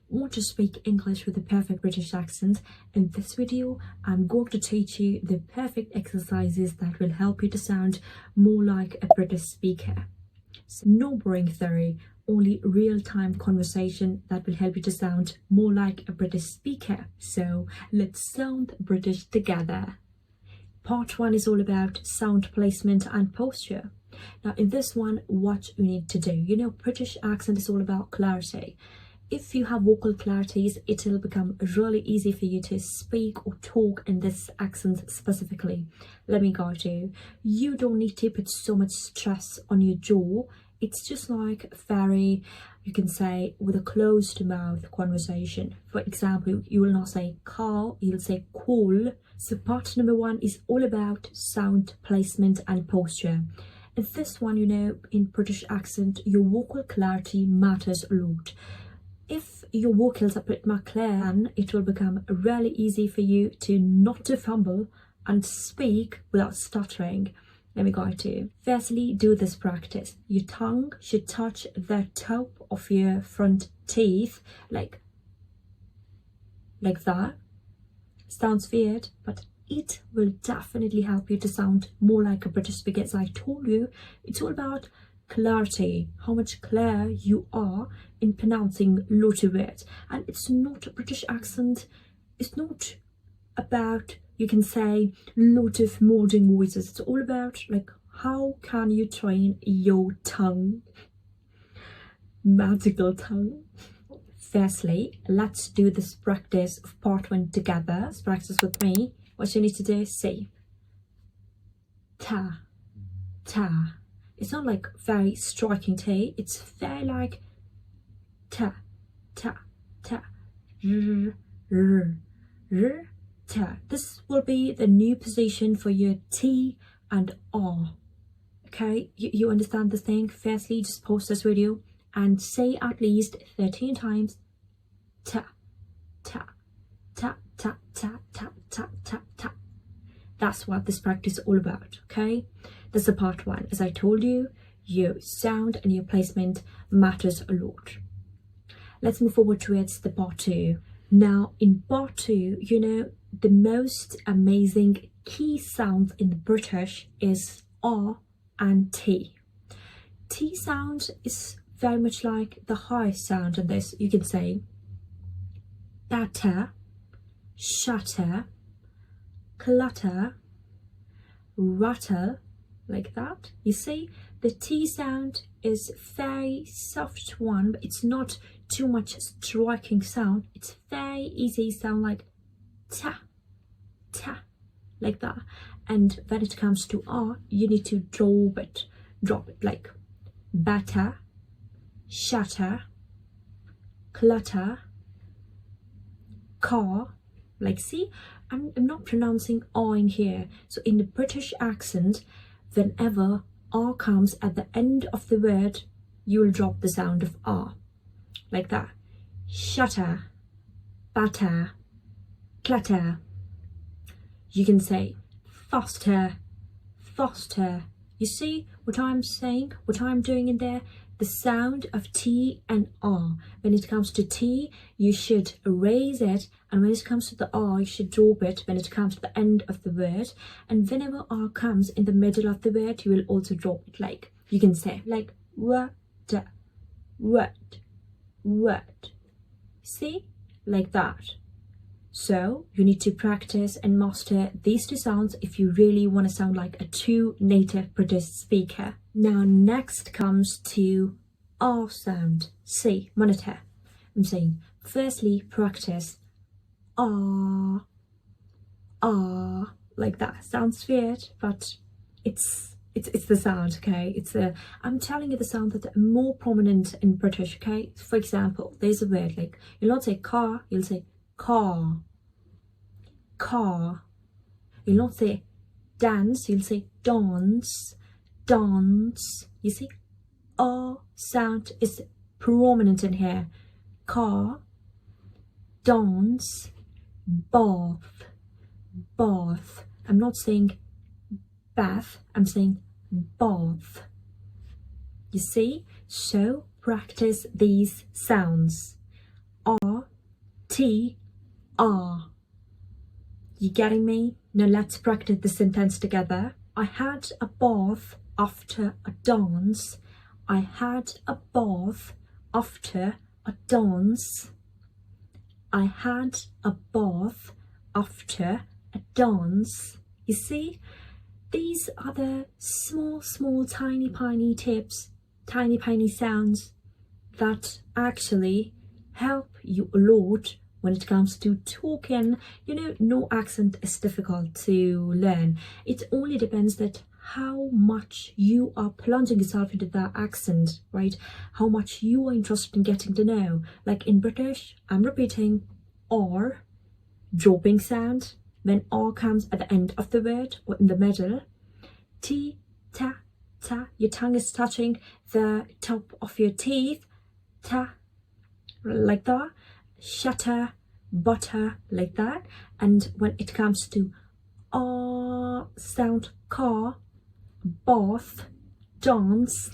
want to speak English with a perfect British accent, in this video I'm going to teach you the perfect exercises that will help you to sound more like a British speaker. So no boring theory, only real-time conversation that will help you to sound more like a British speaker. So let's sound British together. Part 1 is all about sound placement and posture. Now in this one, what you need to do, British accent is all about clarity. If you have vocal clarities, it will become really easy for you to speak or talk in this accent specifically. Let me guide you. You don't need to put so much stress on your jaw. It's just like very, you can say, with a closed mouth conversation. For example, you will not say car, you'll say cool. So part number 1 is all about sound placement and posture. In this one, in British accent, your vocal clarity matters a lot. If your vocals are pretty much clear, it will become really easy for you to not to fumble and speak without stuttering. Let me guide you. Firstly, do this practice. Your tongue should touch the top of your front teeth, like that. Sounds weird, but it will definitely help you to sound more like a British speaker. As I told you, it's all about clarity, how much clear you are in pronouncing lot of words. And it's not a British accent, it's not about, you can say, lot of molding voices. It's all about like how can you train your tongue, magical tongue. Firstly, let's do this practice of part 1 together. Let's practice with me. What you need to do is say ta, ta. It's not like very striking T, it's very like ta, ta, ta, r, r, r, ta. This will be the new position for your T and R. Okay, you understand this thing? Firstly, just pause this video and say at least 13 times ta, ta, ta, ta, ta, ta, ta, ta, ta. That's what this practice is all about, okay? That's the part 1. As I told you, your sound and your placement matters a lot. Let's move forward towards the part 2. Now, in part 2, the most amazing key sound in the British is R and T. T sound is very much like the high sound in this. You can say batter, shatter, clutter, rattle, like that. You see, the T sound is very soft one, but it's not too much striking sound. It's very easy sound like ta, ta, like that. And when it comes to R, you need to drop it like batter, shatter, clutter, car. Like, see, I'm not pronouncing R in here. So in the British accent, whenever R comes at the end of the word, you will drop the sound of R. Like that. Shutter, batter, clutter. You can say faster, faster. You see what I'm saying, what I'm doing in there? The sound of T and R. When it comes to T, you should raise it, and when it comes to the R, you should drop it when it comes to the end of the word. And whenever R comes in the middle of the word, you will also drop it. Like, you can say like what, what. See? Like that. So you need to practice and master these 2 sounds if you really want to sound like a true native British speaker. Now next comes to R sound. See, monitor. I'm saying firstly practice R, R, like that. Sounds weird, but it's the sound, okay? I'm telling you the sound that's more prominent in British, okay? For example, there's a word like, you'll not say car, you'll say car, car. You'll not say dance, you'll say dance, dance. You see, R sound is prominent in here. Car, dance, bath, bath. I'm not saying bath, I'm saying bath. You see? So practice these sounds. R, T, R. You getting me? Now let's practice the sentence together. I had a bath after a dance. I had a bath after a dance. I had a bath after a dance. You see, these are the small, tiny tips, tiny sounds that actually help you a lot when it comes to talking. You know, no accent is difficult to learn. It only depends that how much you are plunging yourself into that accent, right? How much you are interested in getting to know. Like in British, I'm repeating R, dropping sound when R comes at the end of the word or in the middle. T, ta, ta, your tongue is touching the top of your teeth. Ta, like that. Shutter, butter, like that. And when it comes to R sound, car, bath, dance.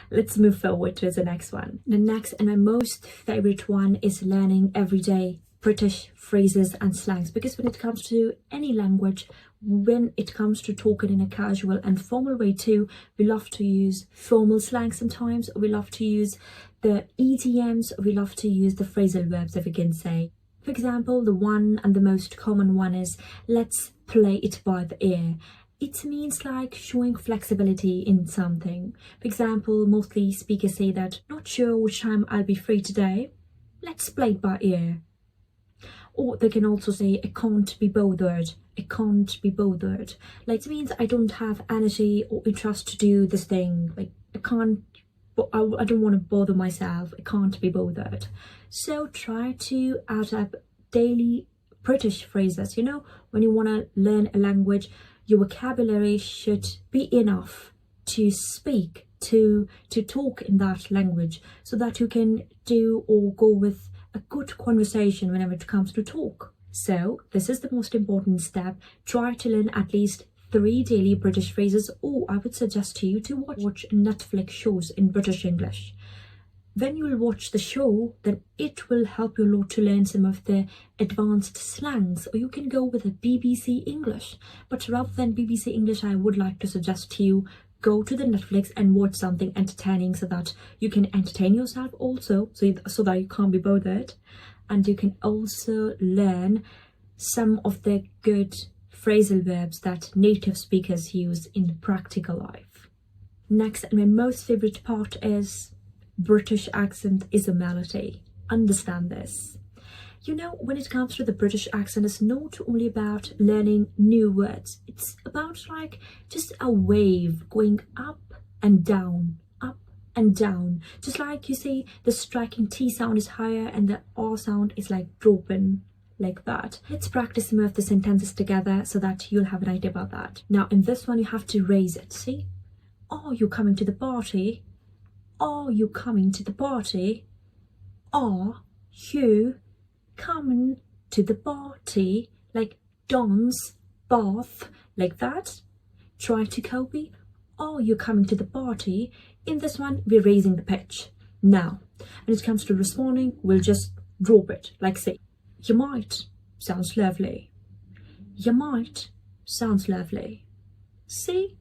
Let's move forward to the next one. The next and my most favorite one is learning everyday British phrases and slangs, because when it comes to any language, when it comes to talking in a casual and formal way too, we love to use formal slang sometimes. We love to use the idioms. We love to use the phrasal verbs, if we can say. For example, the one and the most common one is let's play it by the ear. It means like showing flexibility in something. For example, mostly speakers say that, not sure which time I'll be free today. Let's play it by ear. Or they can also say, I can't be bothered. I can't be bothered. Like, it means I don't have energy or interest to do this thing. Like, I don't want to bother myself. I can't be bothered. So try to add up daily British phrases. You know, when you want to learn a language, your vocabulary should be enough to speak, to talk in that language, so that you can do or go with a good conversation whenever it comes to talk. So this is the most important step. Try to learn at least 3 daily British phrases, or I would suggest to you to watch Netflix shows in British English. When you will watch the show, then it will help you a lot to learn some of the advanced slangs, or you can go with a BBC English. But rather than BBC English, I would like to suggest to you go to the Netflix and watch something entertaining, so that you can entertain yourself also, so that you can't be bothered, and you can also learn some of the good phrasal verbs that native speakers use in practical life. Next, and my most favorite part is British accent is a melody. Understand this. You know, when it comes to the British accent, it's not only about learning new words. It's about like just a wave going up and down, up and down. Just like you see, the striking T sound is higher and the R sound is like dropping, like that. Let's practice some of the sentences together so that you'll have an idea about that. Now, in this one, you have to raise it. See? Are you coming to the party? Are you coming to the party? Are you coming to the party? Like dance, bath, like that. Try to copy. Are you coming to the party? In this one, we're raising the pitch. Now, when it comes to responding, we'll just drop it. Like say, you might. Sounds lovely. You might. Sounds lovely. See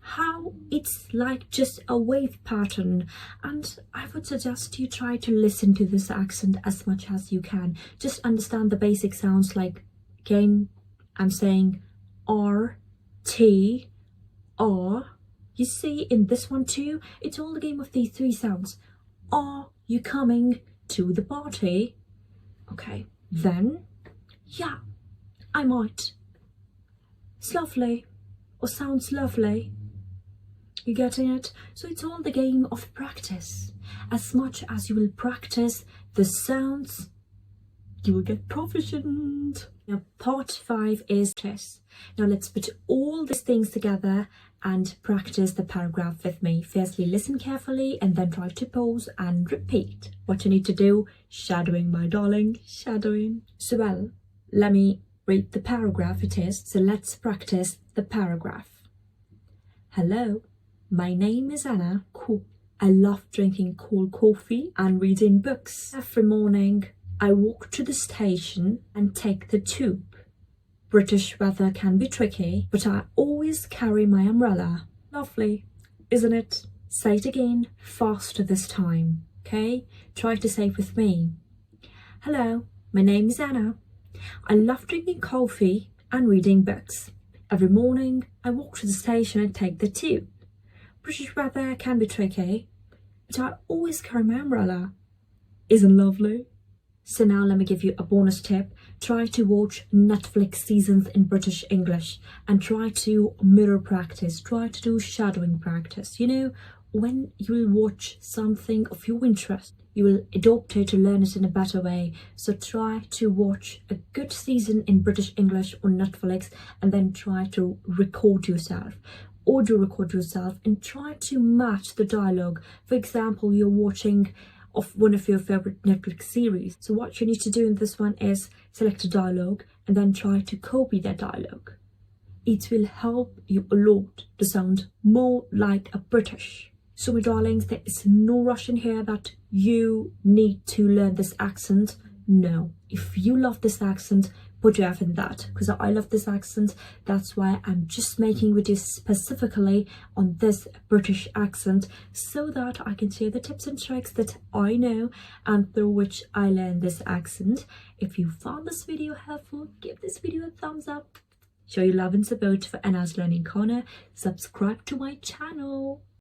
how it's like just a wave pattern, and I would suggest you try to listen to this accent as much as you can. Just understand the basic sounds. Like again, I'm saying R, T, R. You see in this one too, it's all the game of these 3 sounds. Are you coming to the party? Okay, then yeah, I might. It's lovely, or sounds lovely. You getting it? So it's all the game of practice. As much as you will practice the sounds, you will get proficient. Now, part 5 is test. Now let's put all these things together and practice the paragraph with me. Firstly, listen carefully and then try to pause and repeat. What you need to do, shadowing, my darling, shadowing. So well, let me read the paragraph it is. So let's practice the paragraph. Hello. My name is Anna. Cool. I love drinking cold coffee and reading books every morning. I walk to the station and take the tube. British weather can be tricky, but I always carry my umbrella. Lovely, isn't it? Say it again, faster this time, okay? Try to say it with me. Hello, my name is Anna. I love drinking coffee and reading books. Every morning, I walk to the station and take the tube. British weather can be tricky, but I always carry my umbrella. Isn't lovely? So now let me give you a bonus tip. Try to watch Netflix seasons in British English and try to mirror practice. Try to do shadowing practice. You know, when you will watch something of your interest, you will adopt it to learn it in a better way. So try to watch a good season in British English on Netflix and then try to record yourself. Audio record yourself and try to match the dialogue. For example, you're watching of one of your favorite Netflix series. So what you need to do in this one is select a dialogue and then try to copy that dialogue. It will help you a lot to sound more like a British. So my darlings, there is no rush in here that you need to learn this accent. No, if you love this accent, put your effort in that, because I love this accent. That's why I'm just making videos specifically on this British accent so that I can share the tips and tricks that I know and through which I learned this accent. If you found this video helpful, give this video a thumbs up, show your love and support for Anna's Learning Corner, subscribe to my channel.